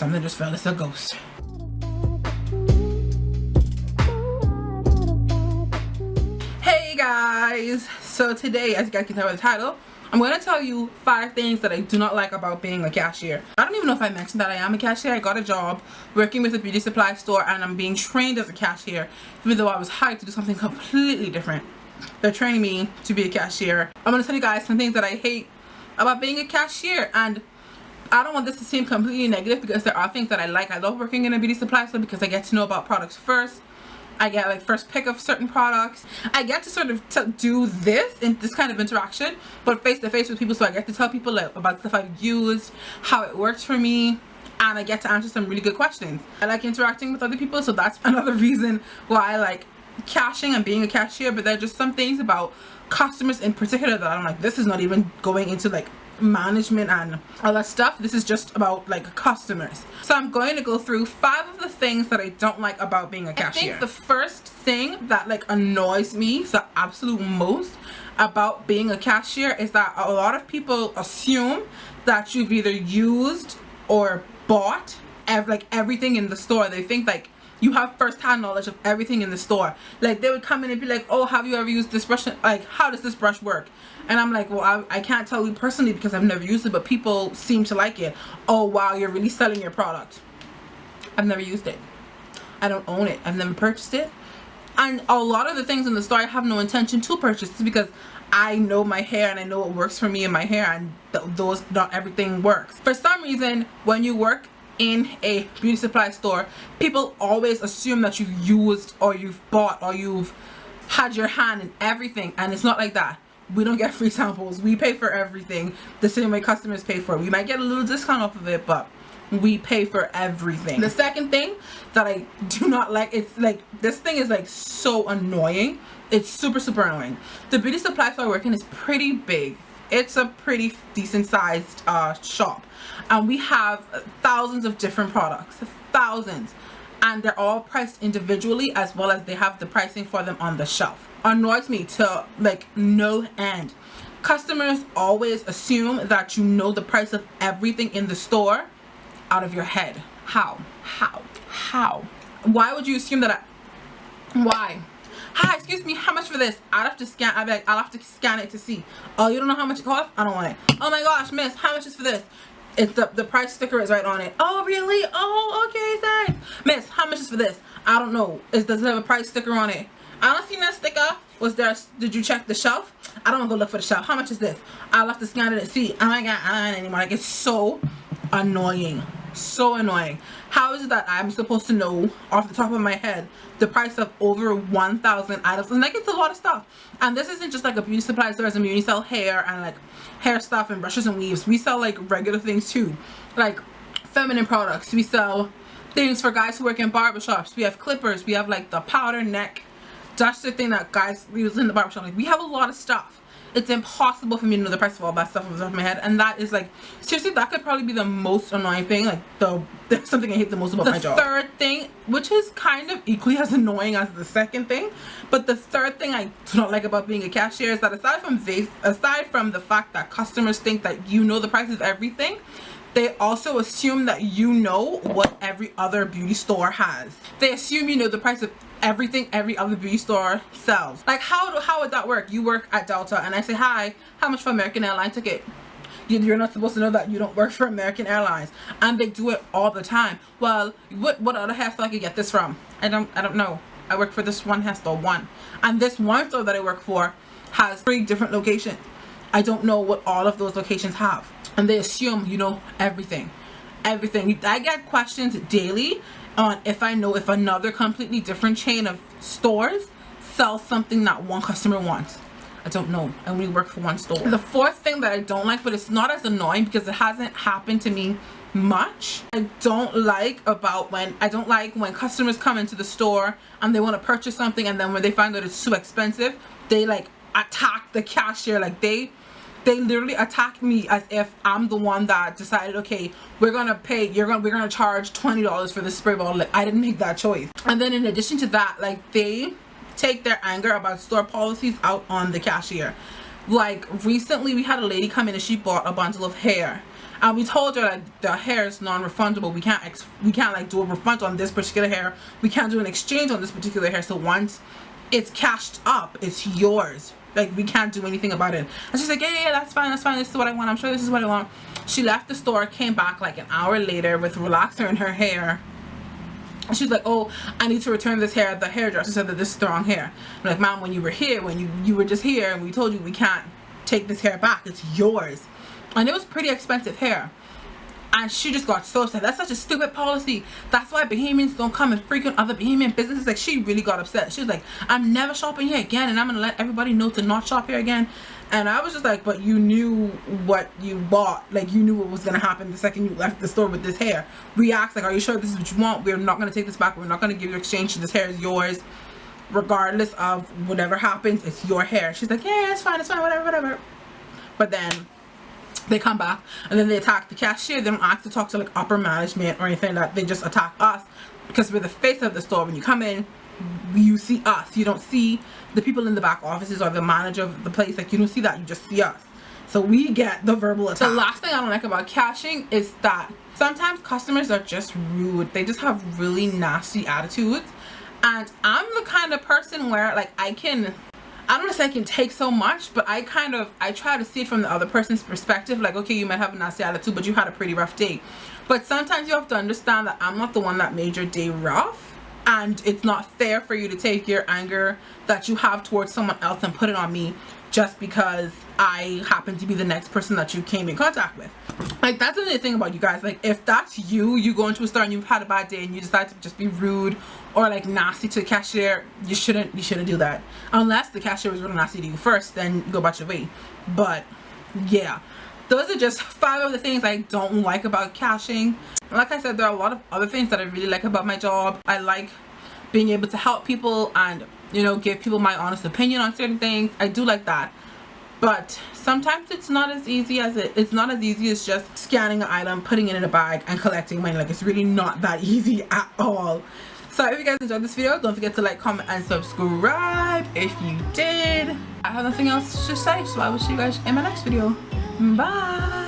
Something just felt. It's a ghost. Hey guys, so today, as you guys can tell by the title, I'm going to tell you 5 things that I do not like about being a cashier. I don't even know if I mentioned that I am a cashier. I got a job working with a beauty supply store and I'm being trained as a cashier, even though I was hired to do something completely different. They're training me to be a cashier. I'm going to tell you guys some things that I hate about being a cashier, and I don't want this to seem completely negative because there are things that I like. I love working in a beauty supply store because I get to know about products first. I get like first pick of certain products. I get to sort of do this in this kind of interaction, but face to face with people, so I get to tell people like, about stuff I've used, how it works for me, and I get to answer some really good questions. I like interacting with other people, so that's another reason why I like cashing and being a cashier. But there are just some things about customers in particular that I'm like, this is not even going into like management and all that stuff. This is just about like customers. So I'm going to go through 5 of the things that I don't like about being a cashier. I think the first thing that like annoys me the absolute most about being a cashier is that a lot of people assume that you've either used or bought everything in the store. They think like you have first-hand knowledge of everything in the store. Like they would come in and be like, oh, have you ever used this brush? Like, how does this brush work? And I'm like, well, I can't tell you personally because I've never used it, but people seem to like it. Oh wow, you're really selling your product. I've never used it. I don't own it. I've never purchased it. And a lot of the things in the store I have no intention to purchase because I know my hair and I know what works for me and my hair, and not everything works. For some reason, when you work in a beauty supply store, people always assume that you've used or you've bought or you've had your hand in everything, and it's not like that. We don't get free samples. We pay for everything the same way customers pay for it. We might get a little discount off of it, but we pay for everything. The second thing that I do not like, it's like, this thing is like so annoying. It's super annoying. The beauty supply store I work in is pretty big. It's a pretty decent sized shop, and we have thousands of different products, thousands, and they're all priced individually as well as they have the pricing for them on the shelf. Annoys me to like no end. Customers always assume that you know the price of everything in the store out of your head. How? Why would you assume that? Why? Hi, excuse me, how much for this? I'll have to scan. I'll have to scan it to see. Oh, you don't know how much it costs? I don't want it. Oh my gosh, miss, how much is for this? It's the price sticker is right on it. Oh really? Oh, okay, thanks. Miss, how much is for this? I don't know. Does it have a price sticker on it? I don't see that sticker. Did you check the shelf? I don't want to go look for the shelf. How much is this? I'll have to scan it and see. Oh my god, I don't want it anymore. Like, it's so annoying. So annoying. How is it that I'm supposed to know off the top of my head the price of over 1,000 items? And like, it's a lot of stuff. And this isn't just like a beauty supply store. We only sell hair and like hair stuff and brushes and weaves. We sell like regular things too, like feminine products. We sell things for guys who work in barbershops. We have clippers. We have like the powder neck duster thing that guys use in the barbershop. Like, we have a lot of stuff. It's impossible for me to know the price of all that stuff off the top of my head, and that is like, seriously, that could probably be the most annoying thing. Like, that's something I hate the most about my job. The third thing, which is kind of equally as annoying as the second thing, but the third thing I do not like about being a cashier is that aside from the fact that customers think that you know the price of everything, they also assume that you know what every other beauty store has. They assume you know the price of everything every other beauty store sells. Like, how would that work? You work at Delta and I say, hi, how much for American Airlines ticket? You're not supposed to know that. You don't work for American Airlines. And they do it all the time. Well, what other hair store I could get this from? I don't know. I work for this one hair store, one. And this one store that I work for has 3 different locations. I don't know what all of those locations have. And they assume you know everything. Everything. I get questions daily on if I know if another completely different chain of stores sells something that one customer wants. I don't know. I only work for one store. The fourth thing that I don't like, but it's not as annoying because it hasn't happened to me much. I don't like when customers come into the store and they want to purchase something, and then when they find that it's too expensive, they like attack the cashier. Like, they literally attack me as if I'm the one that decided, okay, we're gonna charge $20 for this spray bottle. Like, I didn't make that choice. And then in addition to that, like, they take their anger about store policies out on the cashier. Like, recently we had a lady come in and she bought a bundle of hair, And we told her that the hair is non-refundable. We can't like do a refund on this particular hair. We can't do an exchange on this particular hair. So once it's cashed up, it's yours. Like, we can't do anything about it. And she's like, yeah, that's fine, this is what I want, I'm sure this is what I want. She left the store, came back like an hour later with relaxer in her hair. And she's like, oh, I need to return this hair. The hairdresser said that this is the wrong hair. I'm like, ma'am, when you were here, when you were just here, and we told you we can't take this hair back, it's yours. And it was pretty expensive hair. And she just got so upset. That's such a stupid policy. That's why Bahamians don't come and frequent other Bahamian businesses. Like, she really got upset. She was like, I'm never shopping here again, and I'm gonna let everybody know to not shop here again. And I was just like, but you knew what you bought. Like, you knew what was gonna happen the second you left the store with this hair. We asked, like, are you sure this is what you want? We're not gonna take this back. We're not gonna give you exchange. This hair is yours. Regardless of whatever happens, it's your hair. She's like, yeah, it's fine, whatever. But then they come back and then they attack the cashier. They don't ask to talk to like upper management or anything. That they just attack us because we're the face of the store. When you come in, you see us. You don't see the people in the back offices or the manager of the place. Like, you don't see that. You just see us. So we get the verbal attack. The last thing I don't like about cashing is that sometimes customers are just rude. They just have really nasty attitudes. And I'm the kind of person where like I don't want to say I can take so much, but I try to see it from the other person's perspective. Like, okay, you might have a nasty attitude, but you had a pretty rough day. But sometimes you have to understand that I'm not the one that made your day rough, and it's not fair for you to take your anger that you have towards someone else and put it on me just because I happen to be the next person that you came in contact with. Like, that's another thing about you guys. Like, if that's you go into a store and you've had a bad day and you decide to just be rude or like nasty to the cashier, you shouldn't do that. Unless the cashier was really nasty to you first, then go about your way. But yeah, those are just 5 of the things I don't like about cashing. Like I said, there are a lot of other things that I really like about my job. I like being able to help people and, you know, give people my honest opinion on certain things. I do like that. But sometimes it's not as easy as just scanning an item, putting it in a bag, and collecting money. Like, it's really not that easy at all. So if you guys enjoyed this video, don't forget to like, comment, and subscribe if you did. I have nothing else to say, so I will see you guys in my next video. Bye.